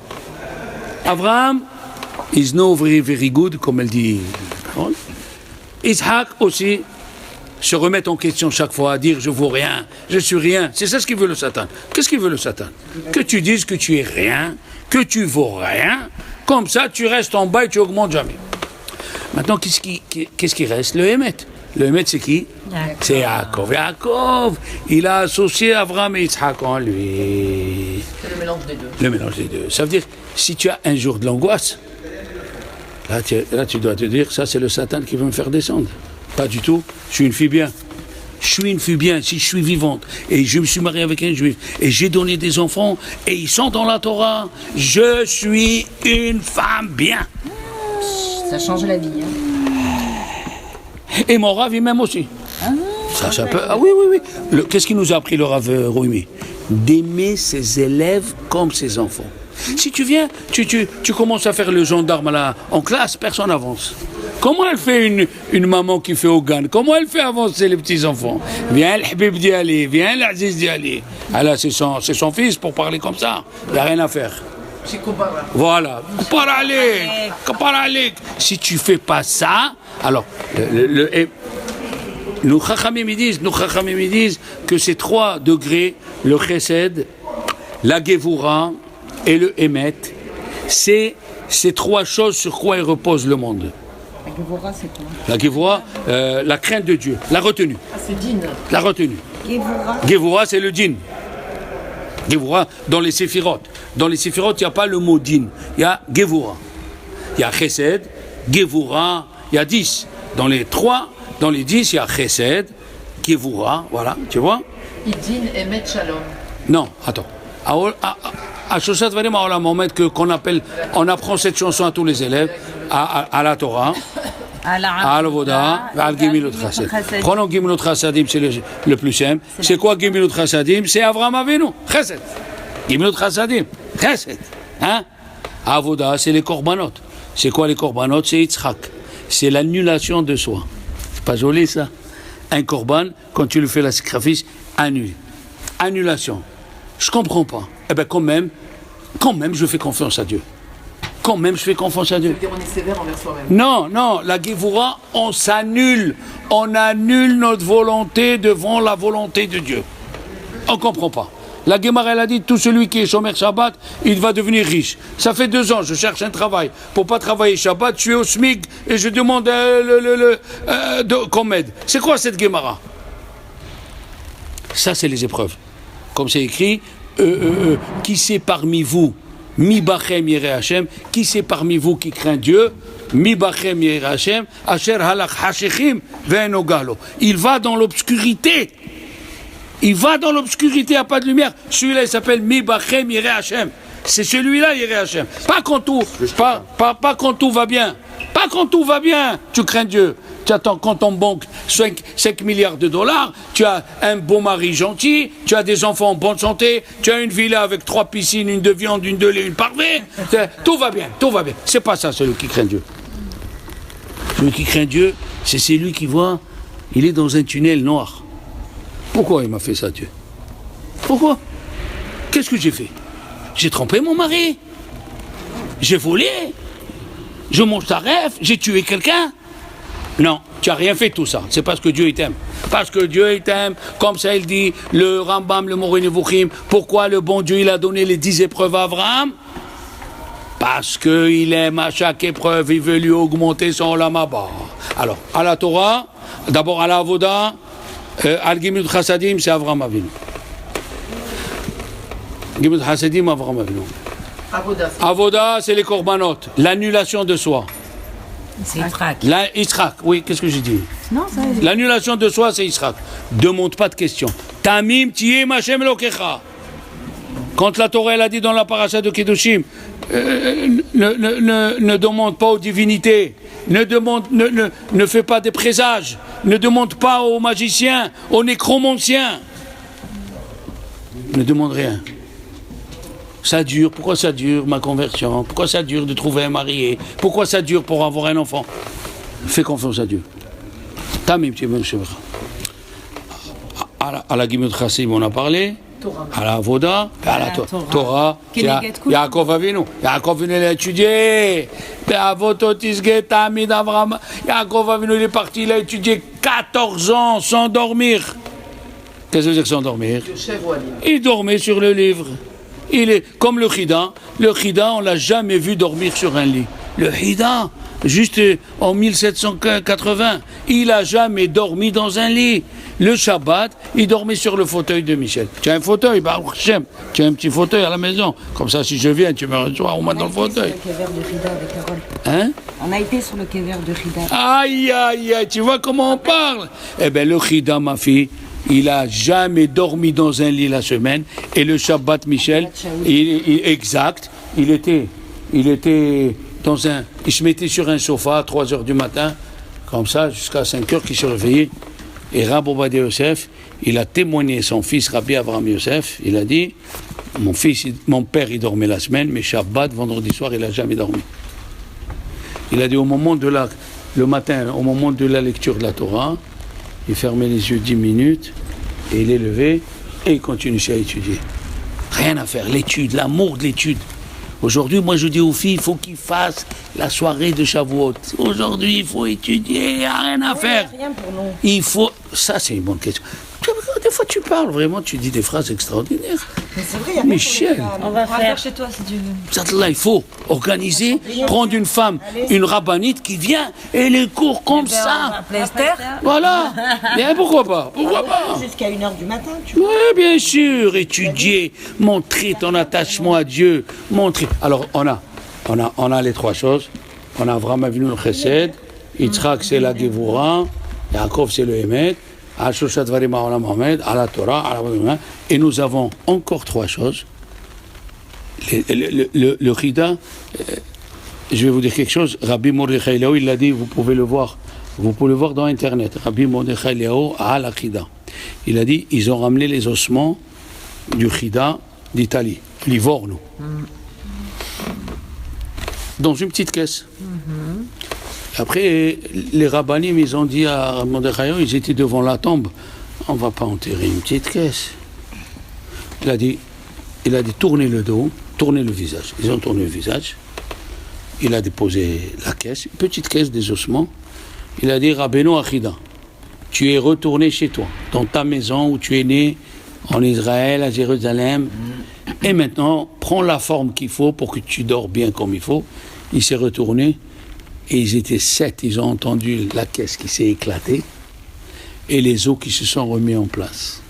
Abraham is no very, very good, comme elle dit. Isaac aussi se remet en question chaque fois, à dire je vaux rien, je suis rien. C'est ça ce qu'il veut le Satan. Qu'est-ce qu'il veut le Satan? Que tu dises que tu es rien, que tu vaux rien, comme ça tu restes en bas et tu augmentes jamais. Maintenant, qu'est-ce qui reste? Le Hémet. Le Hémet, c'est qui? C'est Yaakov. Yaakov, il a associé Abraham et Yitzhak en lui. C'est le mélange des deux. Le mélange des deux. Ça veut dire, si tu as un jour de l'angoisse, là tu dois te dire, ça c'est le Satan qui veut me faire descendre. Pas du tout, je suis une fille bien. Je suis une fille bien, si je suis vivante, et je me suis marié avec un juif, et j'ai donné des enfants, et ils sont dans la Torah, je suis une femme bien. Ça change la vie. Et mon Rav, même aussi. Ça peut... Ah oui. Qu'est-ce qu'il nous a appris le Rav Rouimi? D'aimer ses élèves comme ses enfants. Si tu viens, tu commences à faire le gendarme en classe, personne n'avance. Comment elle fait une maman qui fait au GAN? Comment elle fait avancer les petits-enfants? Viens l'Habib Diali, viens l'Aziz Diali. Ah là, c'est son fils pour parler comme ça. Il n'y a rien à faire. Voilà. Paralik. Si tu ne fais pas ça, alors, nous Chachamim disent que ces 3 degrés, le Chesed, la Gevura et le Emet, c'est ces 3 choses sur quoi il repose le monde. La Gevura, c'est quoi? La Gevura, la crainte de Dieu, la retenue. Ah, c'est din. La retenue. Gevura, c'est le din. Gevura, dans les Séphirot. Dans les Séphirot, il n'y a pas le mot din. Il y a Gevura. Il y a Chesed, Gevura, il y a 10. Dans les 10, il y a Chesed, Gevura, voilà, tu vois? Idin et Met Shalom. Non, attends. À Shoshat Varim Haolam, on apprend cette chanson à tous les élèves, à la Torah, à l'Avoda, à Gimilut Chassid. Prenons Gimilut Chassadim, c'est le plus simple. C'est quoi Gimilut Chassadim? C'est Avraham Avinu, Chesed. Gimilut Chassadim, Chesed. Avoda, c'est les korbanot. C'est quoi les korbanot? C'est Yitzhak. C'est l'annulation de soi. C'est pas joli ça? Un korban, quand tu lui fais le sacrifice, annule. Annulation. Je comprends pas. Eh bien, quand même, je fais confiance à Dieu. Quand même, je fais confiance à Dieu. On est sévère envers soi-même. Non, la Gevura, on s'annule. On annule notre volonté devant la volonté de Dieu. On ne comprend pas. La Gemara, elle a dit, tout celui qui est Shomer Shabbat, il va devenir riche. Ça fait 2 ans, je cherche un travail. Pour ne pas travailler Shabbat, je suis au SMIC et je demande qu'on m'aide. C'est quoi cette Gemara? Ça, c'est les épreuves. Comme c'est écrit, qui c'est parmi vous Mi bachem yireh Hashem, qui c'est parmi vous qui craint Dieu? Mi bachem yireh Hashem, asher halach hashechim ve'eno galo. Il va dans l'obscurité. Il va dans l'obscurité, il n'y a pas de lumière. Celui-là, il s'appelle Mi bachem yireh Hashem. C'est celui-là, yireh Hashem. Pas quand tout va bien. Pas quand tout va bien, tu crains Dieu. Tu attends quand ton banque 5 milliards de dollars, tu as un beau mari gentil, tu as des enfants en bonne santé, tu as une villa avec 3 piscines, une de viande, une de lait, une parfait. Tout va bien, tout va bien. C'est pas ça, celui qui craint Dieu. Celui qui craint Dieu, c'est celui qui voit, il est dans un tunnel noir. Pourquoi il m'a fait ça, Dieu? Pourquoi? Qu'est-ce que j'ai fait? J'ai trompé mon mari. J'ai volé. Je mange ta rêve. J'ai tué quelqu'un. Non, tu n'as rien fait de tout ça. C'est parce que Dieu il t'aime. Parce que Dieu il t'aime. Comme ça il dit, le Rambam, le Moreh Nevuchim. Pourquoi le bon Dieu il a donné les 10 épreuves à Abraham? Parce qu'il aime à chaque épreuve, il veut lui augmenter son olam haba. Alors, à la Torah, d'abord à la Avoda, al Gimut Chassadim, c'est Avraham Avinu. Gimut Chassadim, Avraham Avinu. Avoda, c'est les korbanot, l'annulation de soi. C'est Yitzhak. Yitzhak, oui, qu'est-ce que j'ai dit? Non, ça. L'annulation de soi, c'est Yitzhak. Demande pas de questions. Tamim tiyem Hashem Elokecha. Quand la Torah elle a dit dans la paracha de Kedoshim, ne demande pas aux divinités, ne fais pas des présages, ne demande pas aux magiciens, aux nécromanciens. Ne demande rien. Ça dure, pourquoi ça dure ma conversion? Pourquoi ça dure de trouver un marié? Pourquoi ça dure pour avoir un enfant? Fais confiance à Dieu. Tamim tiyem Hashem Elokecha. À la Gimut Chassim, on a parlé. À la Avoda, à la Torah, Yaakov Avinu. Yaakov Avinu, il a étudié. Yaakov Avinu, il est parti, il a étudié 14 ans sans dormir. Qu'est-ce que ça veut dire sans dormir? Il dormait sur le livre. Il est comme le Chida. Le Chida, on ne l'a jamais vu dormir sur un lit. Le Chida, juste en 1780, il n'a jamais dormi dans un lit. Le Shabbat, il dormait sur le fauteuil de Michel. Tu as un fauteuil, bah, tu as un petit fauteuil à la maison. Comme ça, si je viens, tu me reçois au moins dans le fauteuil. Hein? On a été sur le kever de Chida. Aïe, aïe, aïe, tu vois comment on parle? Eh bien, le Chida, ma fille, il n'a jamais dormi dans un lit la semaine. Et le Shabbat, Michel, exact, il était dans un... Il se mettait sur un sofa à 3 heures du matin, comme ça, jusqu'à 5 heures qu'il se réveillait. Et Rabbi Ovadia Yosef, il a témoigné son fils Rabbi Avraham Yosef, il a dit, mon père il dormait la semaine, mais Shabbat, vendredi soir, il n'a jamais dormi. Il a dit le matin, au moment de la lecture de la Torah, il fermait les yeux 10 minutes, et il est levé, et il continue à étudier. Rien à faire, l'étude, l'amour de l'étude. Aujourd'hui, moi je dis aux filles, il faut qu'ils fassent la soirée de Shavuot. Aujourd'hui, il faut étudier, il n'y a rien à faire. Rien pour nous. Il faut... Ça, c'est une bonne question. Des fois, tu parles vraiment, tu dis des phrases extraordinaires. Mais c'est vrai, il y a Michel, On va faire chez toi si tu veux. là, il faut organiser, prendre une femme, une rabbinite qui vient et les cours comme ça. Voilà. Bien, pourquoi pas? Pourquoi pas? Jusqu'à 1h du matin, tu vois. Oui, bien sûr. Étudier, montrer ton attachement à Dieu. Montrer. Alors, on a les 3 choses. On a Avraham Avinu le Chesed, Yitzhak c'est la Gevura, Yaakov c'est le Emet, Al-Shoshat Varim Ha'olam Hamed, à la Torah, et nous avons encore 3 choses. Le Chida, je vais vous dire quelque chose, Rabbi Mordechai Eliyahu, il l'a dit, vous pouvez le voir dans Internet, Rabbi Mordechai Eliyahu à la Chida. Il a dit, ils ont ramené les ossements du Chida d'Italie, Livorno, dans une petite caisse. Après, les rabbinim, ils ont dit à Mordechai, ils étaient devant la tombe, on ne va pas enterrer une petite caisse. Il a dit, tournez le dos, tournez le visage. Ils ont tourné le visage. Il a déposé la caisse, une petite caisse des ossements. Il a dit, Rabbeinu Achida, tu es retourné chez toi, dans ta maison où tu es né, en Israël, à Jérusalem. Et maintenant, prends la forme qu'il faut pour que tu dors bien comme il faut. Il s'est retourné. Et ils étaient 7, ils ont entendu la caisse qui s'est éclatée et les os qui se sont remis en place.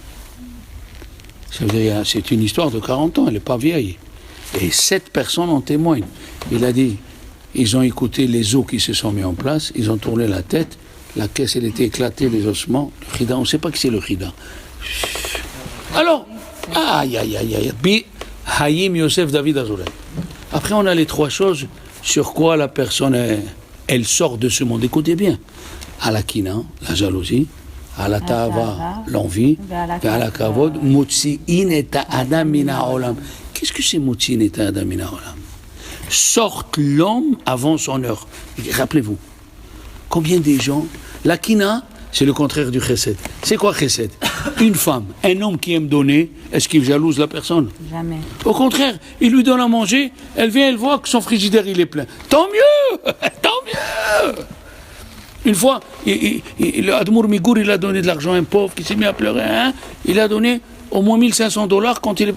Ça veut dire, c'est une histoire de 40 ans, elle n'est pas vieille. Et 7 personnes en témoignent. Il a dit, ils ont écouté les os qui se sont mis en place, ils ont tourné la tête, la caisse elle était éclatée, les ossements, le khida, on ne sait pas qui c'est le khida. Alors, aïe, Bi Haïm Yosef David Azoulay. Après, on a les 3 choses sur quoi la personne, elle sort de ce monde. Écoutez bien. À la kina, la jalousie, à la ta'ava, l'envie, et à la kavod, mutzi'in et adam mina olam. Qu'est-ce que c'est mutzi'in et adam mina olam? Sorte l'homme avant son heure. Rappelez-vous, combien des gens, la kina, c'est le contraire du chesed. C'est quoi chesed? Une femme, un homme qui aime donner, est-ce qu'il jalouse la personne? Jamais. Au contraire, il lui donne à manger, elle vient, elle voit que son frigidaire il est plein. Tant mieux. Une fois, Admour Migour, il a donné de l'argent à un pauvre qui s'est mis à pleurer. Hein? Il a donné au moins $1,500 quand il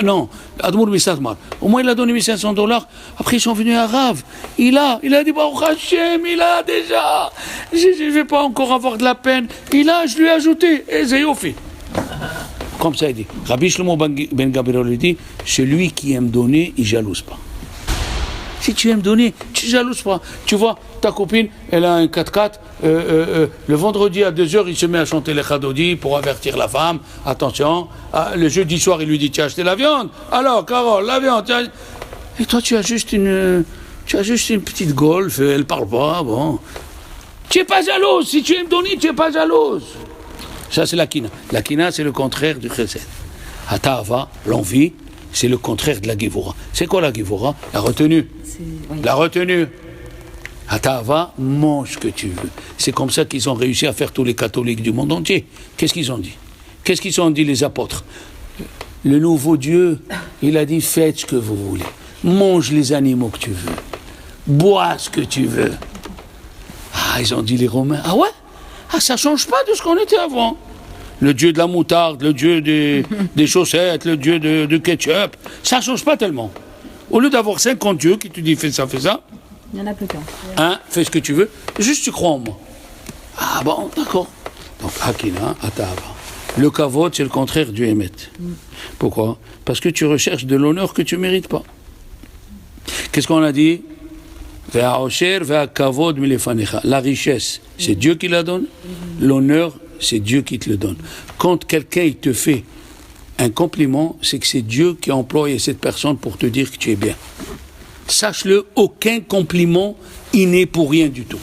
non, Admour Misatmar. Au moins il a donné $1,500. Après ils sont venus à Rav. Il a dit Baruch Hashem, il a déjà. Je ne vais pas encore avoir de la peine. Je lui ai ajouté. Et Zéofi. Comme ça il dit. Rabbi Shlomo Ben Gabriel lui dit, celui qui aime donner, il ne jalouse pas. Si tu aimes donner, tu ne jalouses pas. Tu vois, ta copine, elle a un 4x4, le vendredi à 2h, il se met à chanter les Khadodi pour avertir la femme. Attention, le jeudi soir, il lui dit, tu as acheté la viande? Alors, Carole, la viande, et toi, tu as juste une petite Golf, elle parle pas, bon. Tu n'es pas jalouse. Si tu aimes donner, tu n'es pas jalouse. Ça, c'est la kina. La kina, c'est le contraire du chesed. Hatava, l'envie, c'est le contraire de la Gevura. C'est quoi la Gevura? La retenue. Oui. La retenue. Hatava, mange ce que tu veux. C'est comme ça qu'ils ont réussi à faire tous les catholiques du monde entier. Qu'est-ce qu'ils ont dit? Qu'est-ce qu'ils ont dit les apôtres? Le nouveau Dieu, il a dit, faites ce que vous voulez. Mange les animaux que tu veux. Bois ce que tu veux. Ah, ils ont dit les Romains, ah ouais? Ah, ça ne change pas de ce qu'on était avant. Le dieu de la moutarde, le dieu des chaussettes, le dieu de ketchup, ça ne change pas tellement. Au lieu d'avoir 50 dieux qui te disent fais ça, il n'y en a plus qu'un. Fais ce que tu veux, juste tu crois en moi. Ah bon, d'accord. Donc, Hakina, Atava. Le kavod, c'est le contraire du Emet. Pourquoi? Parce que tu recherches de l'honneur que tu ne mérites pas. Qu'est-ce qu'on a dit? La richesse, c'est Dieu qui la donne. L'honneur, c'est Dieu qui te le donne. Quand quelqu'un il te fait un compliment, c'est que c'est Dieu qui a employé cette personne pour te dire que tu es bien. Sache-le, aucun compliment, il n'est pour rien du tout.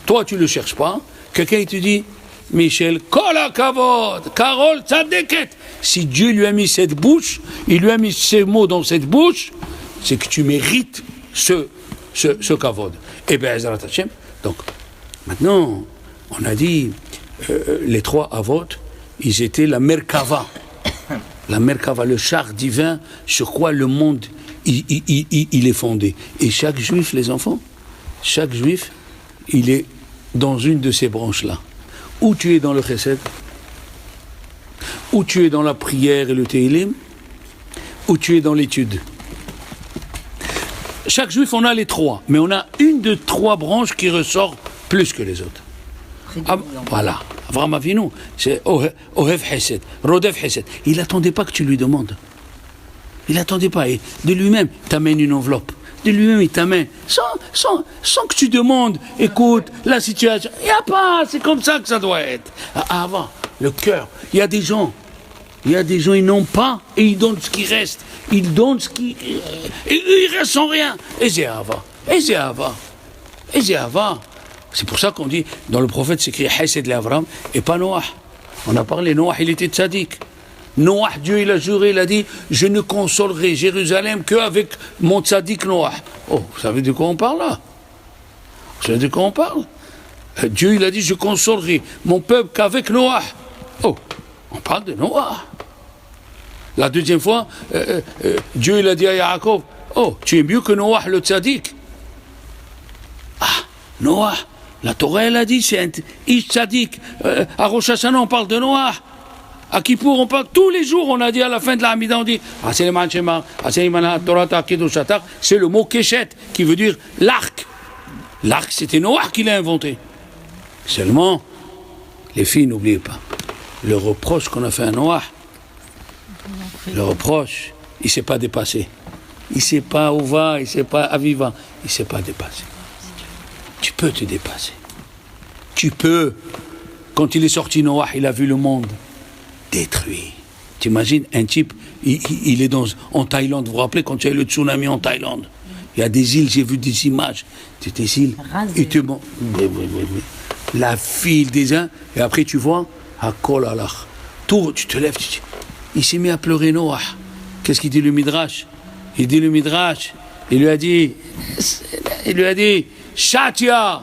Toi, tu ne le cherches pas. Quelqu'un il te dit, Michel, Kola Kavod, Carole, Tzadeket. Si Dieu lui a mis cette bouche, il lui a mis ces mots dans cette bouche, c'est que tu mérites ce Kavod. Et bien, Ezrat Hashem. Donc, maintenant, on a dit, les 3 Avot, ils étaient la Merkava. La Merkava, le char divin sur quoi le monde il est fondé. Et chaque juif, les enfants, chaque juif, il est dans une de ces branches-là. Ou tu es dans le chesed, ou tu es dans la prière et le Tehillim, ou tu es dans l'étude. Chaque juif, on a les 3, mais on a une de 3 branches qui ressort plus que les autres. Voilà, Avraham Avinu, c'est Ohev Hesed, Rodef Hesed. Il n'attendait pas que tu lui demandes. Il n'attendait pas. Et de lui-même, il t'amène une enveloppe. De lui-même, il t'amène. Sans que tu demandes, écoute, la situation. Il n'y a pas, c'est comme ça que ça doit être. Avant, le cœur. Il y a des gens, ils n'ont pas et ils donnent ce qui reste. Ils donnent ce qui. Ils restent sans rien. Et c'est Ava. C'est pour ça qu'on dit, dans le prophète, c'est écrit Hesed l'Avram et pas Noah. On a parlé, Noah, il était tzaddik. Noah, Dieu, il a juré, il a dit, je ne consolerai Jérusalem qu'avec mon tzaddik Noah. Oh, vous savez de quoi on parle là? Vous savez de quoi on parle? Dieu, il a dit, je consolerai mon peuple qu'avec Noah. Oh, on parle de Noah. La deuxième fois, Dieu, il a dit à Yaakov, oh, tu es mieux que Noah, le tzaddik. Ah, Noah, la Torah, elle a dit, c'est un ish tzaddik. À Rosh Hashanah, on parle de Noah. À Kippour, on parle tous les jours, on a dit à la fin de la Hamida, on dit c'est le mot Keshet qui veut dire l'arc. L'arc, c'était Noah qui l'a inventé. Seulement, les filles, n'oubliez pas, le reproche qu'on a fait à Noah, le reproche, il ne s'est pas dépassé. il ne sait pas où va, il ne sait pas à vivre, il ne sait pas dépasser. Tu peux te dépasser. Tu peux. Quand il est sorti Noah, il a vu le monde détruit. T'imagines, un type, il est en Thaïlande. Vous vous rappelez quand il y a eu le tsunami en Thaïlande? Il y a des îles, j'ai vu des images. Des îles. Et oui. La file des uns. Et après, tu vois, à Kolalach. Tout, tu te lèves, tu dis. Il s'est mis à pleurer Noah. Qu'est-ce qu'il dit le Midrash? Il dit le Midrash. Il lui a dit, Shatia,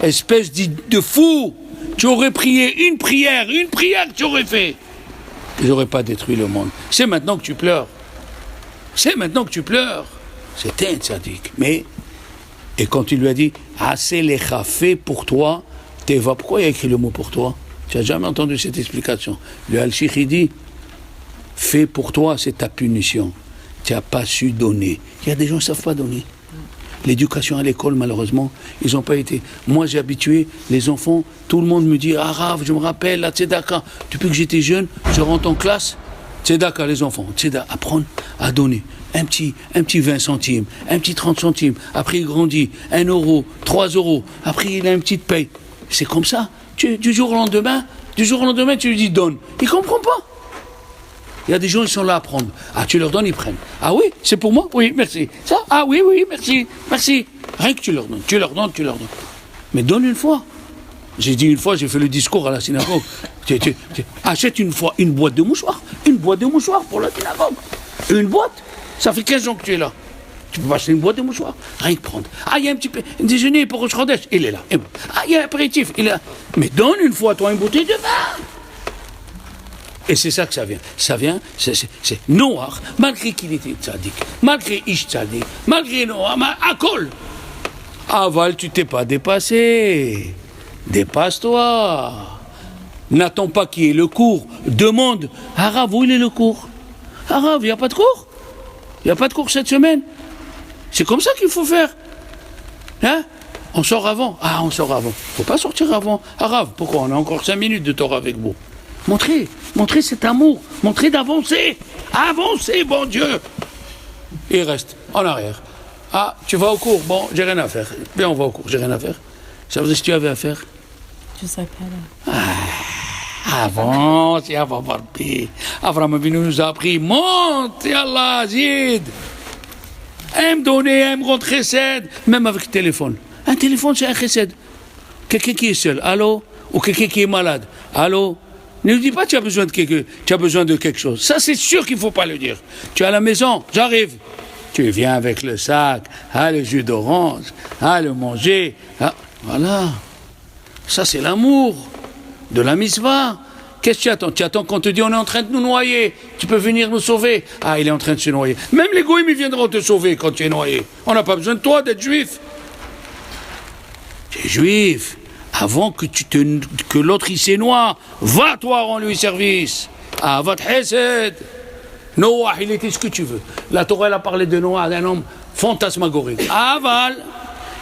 espèce de fou, tu aurais prié une prière que tu aurais fait. Ils n'auraient pas détruit le monde. C'est maintenant que tu pleures. C'était un tzaddik. Mais, et quand il lui a dit, assez lecha, fait pour toi, Teva, pourquoi il a écrit le mot pour toi? Tu n'as jamais entendu cette explication. Le Al-Shikh, il dit, fait pour toi, c'est ta punition. Tu n'as pas su donner. Il y a des gens qui ne savent pas donner. L'éducation à l'école, malheureusement, ils n'ont pas été. Moi, j'ai habitué les enfants, tout le monde me dit, Rav, je me rappelle, la tzedaka. Depuis que j'étais jeune, je rentre en classe, tzedaka, les enfants, tzedaka, apprendre à donner. Un petit 20 centimes, un petit 30 centimes. Après, il grandit, 1 euro, 3 euros. Après, il a une petite paye. C'est comme ça. Du jour au lendemain, tu lui dis donne. Il ne comprend pas. Il y a des gens qui sont là à prendre. Ah, tu leur donnes, ils prennent. Ah oui, c'est pour moi? Oui, merci. Ça? Ah oui, merci. Rien que tu leur donnes. Mais donne une fois. J'ai dit une fois, j'ai fait le discours à la synagogue. Achète une fois une boîte de mouchoirs. Une boîte de mouchoirs pour la synagogue. Une boîte. Ça fait 15 ans que tu es là. Tu peux pas acheter une boîte de mouchoirs. Rien que prendre. Ah, il y a un petit déjeuner pour Rosh Chodesh. Il est là. Ah, il y a un apéritif. Il est là. Mais donne une fois, toi, une bouteille de vin. Et c'est ça que ça vient. C'est Noah, malgré qu'il était tzaddik, malgré Ish tzaddik, malgré Noah, Akol. Aval, tu t'es pas dépassé. Dépasse-toi. N'attends pas qu'il y ait le cours. Demande, Arav, où il est le cours? Arav, il n'y a pas de cours? Il n'y a pas de cours cette semaine? C'est comme ça qu'il faut faire. Hein? On sort avant. Ah, on sort avant. Il ne faut pas sortir avant. Arav, pourquoi? On a encore 5 minutes de Torah avec vous. Montrez cet amour, montrez d'avancer. Avancez, bon Dieu. Et il reste en arrière. Ah, tu vas au cours? Bon, j'ai rien à faire. Bien, on va au cours, j'ai rien à faire. Ça veut dire que tu avais à faire? Je ne serais pas là. Avance, et avant Barbi. Avraham Avinu nous a appris, monte, et Allah, zid. Aime donner, aime rendre chesed, même avec le téléphone. Un téléphone, c'est un chesed. Quelqu'un qui est seul, allô? Ou quelqu'un qui est malade, allô? Ne lui dis pas que tu as besoin de quelque chose. Ça, c'est sûr qu'il ne faut pas le dire. Tu es à la maison, j'arrive. Tu viens avec le sac, le jus d'orange, le manger. Voilà. Ça, c'est l'amour de la mitzvah. Qu'est-ce que tu attends? Tu attends qu'on te dise on est en train de nous noyer. Tu peux venir nous sauver. Ah, il est en train de se noyer. Même les goïms, ils viendront te sauver quand tu es noyé. On n'a pas besoin de toi d'être juif. Tu es juif. Avant que l'autre il s'énoie, va toi rends lui service. Ah, va te hesed. Noah, il était ce que tu veux. La Torah elle a parlé de Noah, d'un homme fantasmagorique. Aval.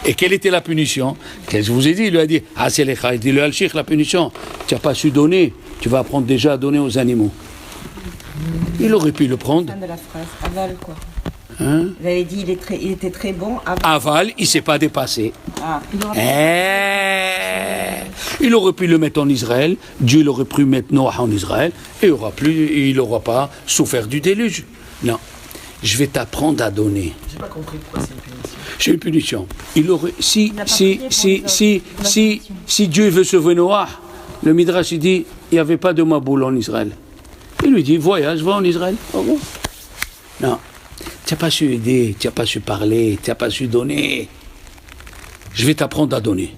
Et quelle était la punition? Qu'est-ce que je vous ai dit? Il lui a dit, c'est les il dit le Al-Shikh, la punition. Tu n'as pas su donner, tu vas apprendre déjà à donner aux animaux. Il aurait pu le prendre. Fin de la phrase, aval quoi. Hein? Vous avez dit il était très bon. Aval, il ne s'est pas dépassé. Ah, il aurait pu le mettre en Israël, Dieu l'aurait pu mettre Noah en Israël, et il n'aura pas souffert du déluge. Non, je vais t'apprendre à donner. J'ai pas compris pourquoi c'est une punition. C'est une punition. Il aurait, si Dieu veut sauver Noah, le Midrash il dit, il n'y avait pas de Maboul en Israël. Il lui dit, voyage, va en Israël. Oh bon. Non. Tu n'as pas su aider, tu n'as pas su parler, tu n'as pas su donner. Je vais t'apprendre à donner.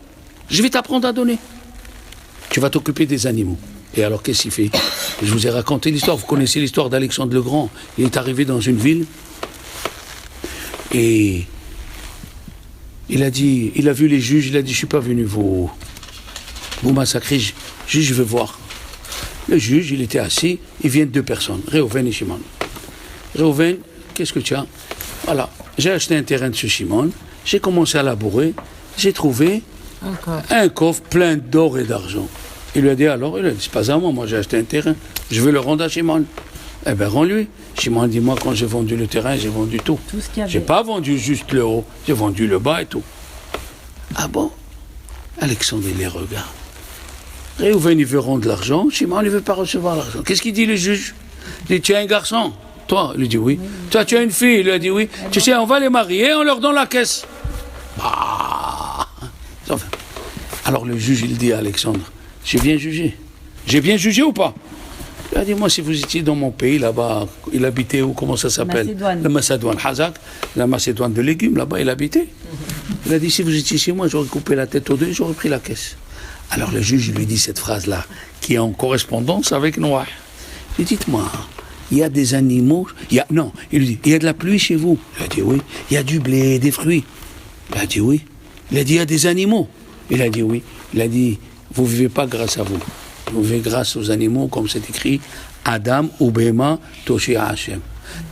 Tu vas t'occuper des animaux. Et alors, qu'est-ce qu'il fait? Je vous ai raconté l'histoire. Vous connaissez l'histoire d'Alexandre le Grand. Il est arrivé dans une ville et il a vu les juges, il a dit, je ne suis pas venu vous massacrer, je veux voir. Le juge, il était assis, il vient de 2 personnes, Réhouven et Shimon. Réhouven, qu'est-ce que tu as? Voilà, j'ai acheté un terrain de ce Shimon, j'ai commencé à labourer, j'ai trouvé un coffre plein d'or et d'argent. Il lui a dit alors, c'est pas à moi, j'ai acheté un terrain, je veux le rendre à Shimon. Eh bien, rends-lui. Shimon dit, moi, quand j'ai vendu le terrain, j'ai vendu tout. Tout ce qu'il y avait. J'ai pas vendu juste le haut, j'ai vendu le bas et tout. Ah bon? Alexandre, il les regarde. Réhouven, il veut rendre l'argent. Shimon, il ne veut pas recevoir l'argent. Qu'est-ce qu'il dit, le juge? Il dit, tu as un garçon? Toi? Il lui dit, oui. Toi, tu as une fille? Il lui a dit, oui. Tu sais, on va les marier, on leur donne la caisse. Ah. Enfin. Alors le juge, il dit à Alexandre, j'ai bien jugé. J'ai bien jugé ou pas? Il a dit, moi, si vous étiez dans mon pays, là-bas, il habitait où? Comment ça s'appelle? Macédoine. La Macédoine, Hazak, la Macédoine de légumes, là-bas, il habitait. Il a dit, si vous étiez chez moi, j'aurais coupé la tête aux deux, j'aurais pris la caisse. Alors le juge lui dit cette phrase-là, qui est en correspondance avec Noah. Il dit, dites-moi, il y a des animaux, non, il lui dit, il y a de la pluie chez vous? Il a dit, oui. Il y a du blé, des fruits? Il a dit, oui. Il a dit, il y a des animaux? Il a dit, oui. Il a dit, vous ne vivez pas grâce à vous. Vous vivez grâce aux animaux, comme c'est écrit, Adam, Ubema, Toshi Hashem.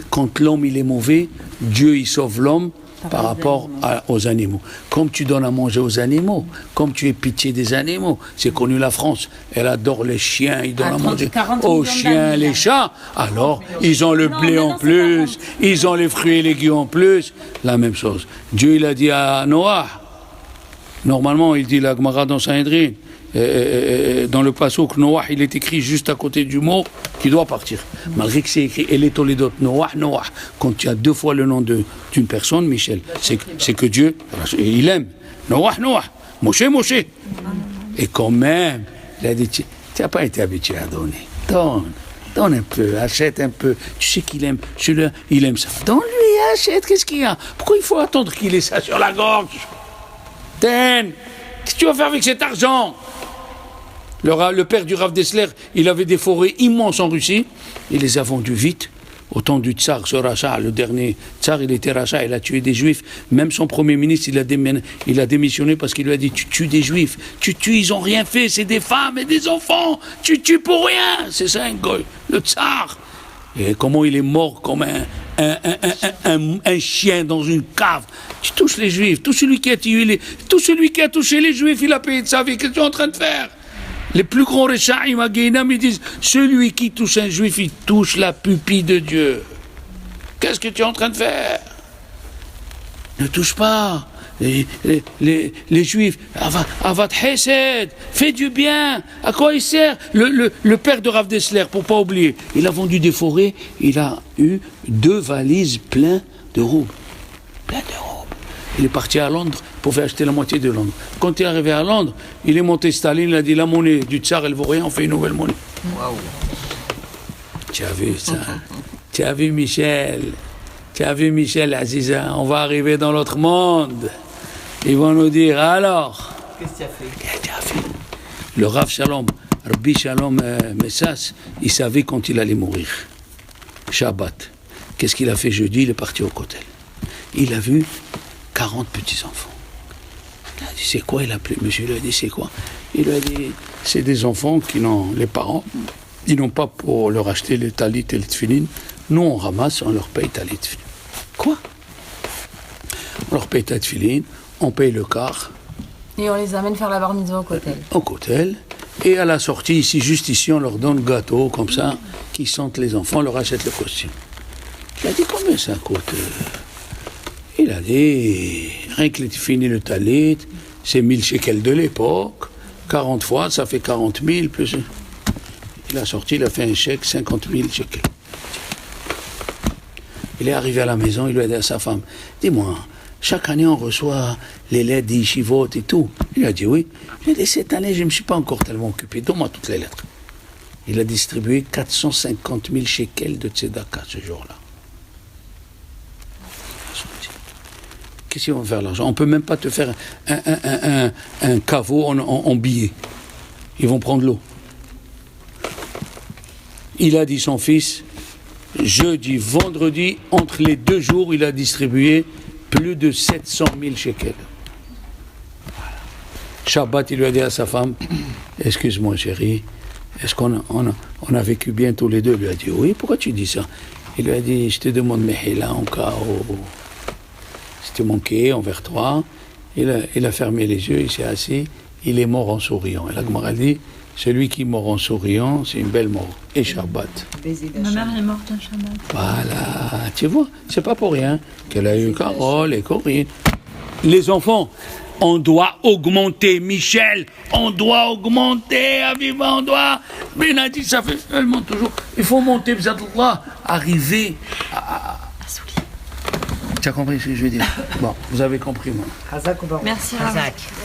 Quand l'homme il est mauvais, Dieu il sauve l'homme par rapport aux animaux. Comme tu donnes à manger aux animaux, comme tu es pitié des animaux, c'est connu la France, elle adore les chiens, ils donnent à manger aux chiens, les chats, alors ils ont le blé en plus, ils ont les fruits et légumes en plus, la même chose. Dieu il a dit à Noah, normalement il dit la Gemara dans Sanhedrin, dans le passouk, Noah, il est écrit juste à côté du mot qui doit partir. Malgré que c'est écrit El Toledot, Noah, Noah. Quand tu as deux fois le nom d'une personne, Michel, c'est que Dieu, il aime. Noah, Noah. Moshe, Moshe. Et quand même, il a dit, tu n'as pas été habitué à donner. Donne un peu, achète un peu. Tu sais qu'il aime, celui-là, il aime ça. Donne-lui, achète, qu'est-ce qu'il y a? Pourquoi il faut attendre qu'il ait ça sur la gorge? Qu'est-ce que tu vas faire avec cet argent? Le père du Rav Dessler, il avait des forêts immenses en Russie, il les a vendues vite. Au temps du tsar, ce rachat, le dernier tsar, il était rachat, il a tué des juifs. Même son premier ministre, il a démissionné parce qu'il lui a dit, tu tues des juifs, ils n'ont rien fait, c'est des femmes et des enfants, tu tues pour rien. C'est ça un goy, le tsar. Et comment il est mort comme un chien dans une cave. Tu touches les juifs, tout celui qui a touché les juifs, il a payé de sa vie. Qu'est-ce que tu es en train de faire? Les plus grands Rechaim à Guénam, ils disent, celui qui touche un juif, il touche la pupille de Dieu. Qu'est-ce que tu es en train de faire? Ne touche pas. Les juifs, Avat Hesed, fais du bien. À quoi il sert? Le père de Rav Dessler, pour pas oublier, il a vendu des forêts, il a eu 2 valises pleines de roubles. Plein de roubles. Il est parti à Londres, il pouvait acheter la moitié de Londres. Quand il est arrivé à Londres, il est monté Staline, il a dit, la monnaie du tsar, elle vaut rien, on fait une nouvelle monnaie. Waouh. Tu as vu ça? Tu as vu Michel Aziza, on va arriver dans l'autre monde. Ils vont nous dire, alors, Qu'est-ce que tu as fait? tu as fait. Le Rav Shalom, Rabbi Shalom Messas, il savait quand il allait mourir. Shabbat. Qu'est-ce qu'il a fait jeudi? Il est parti au Kotel. Il a vu 40 petits-enfants. Il a dit, c'est quoi? Il a appelé monsieur, il lui a dit, c'est quoi? Il lui a dit, c'est des enfants qui n'ont, les parents, ils n'ont pas pour leur acheter les talit et les tefilin. Nous, on ramasse, on leur paye talit et tefilin. Quoi? On leur paye talit et tefilin, on paye le quart. Et on les amène faire la bar mitzvah au Kotel. Au Kotel. Et à la sortie, ici, juste ici, on leur donne gâteau, comme ça, qui sentent les enfants, leur achètent le costume. Il a dit, combien ça coûte? Il a dit, rien que les tefilin, le talit, c'est 1000 shekels de l'époque. 40 fois, ça fait 40 000, plus... Il a sorti, il a fait un chèque, 50 000 shekels. Il est arrivé à la maison, il lui a dit à sa femme, dis-moi, chaque année on reçoit les lettres d'Yeshivot et tout. Il a dit oui. Il a dit, cette année je ne me suis pas encore tellement occupé, donne-moi toutes les lettres. Il a distribué 450 000 shekels de tzedaka ce jour-là. Qu'est-ce qu'ils vont faire l'argent? On ne peut même pas te faire un caveau en billets. Ils vont prendre l'eau. Il a dit son fils, jeudi, vendredi, entre les 2 jours, il a distribué plus de 700 000 shekels. Voilà. Shabbat, il lui a dit à sa femme, excuse-moi chérie, est-ce qu'on a vécu bien tous les deux? Il lui a dit, oui, pourquoi tu dis ça? Il lui a dit, je te demande Mehila en cas où si tu manquais envers toi. Il a fermé les yeux, il s'est assis, il est mort en souriant. Et la Gemara dit, celui qui meurt en souriant, c'est une belle mort. Et Shabbat. Baiser Ma d'Hachem. mère est morte un Shabbat. Voilà, tu vois, c'est pas pour rien qu'elle a eu Carole et Corinne. Les enfants, on doit augmenter, Michel, on doit augmenter, Aviva, on doit. Benadi, ça fait, elle monte toujours. Il faut monter, Bzadullah, arriver à tu as compris ce que je veux dire? Bon, vous avez compris, moi. Hazak ou Baruch? Merci, Rav.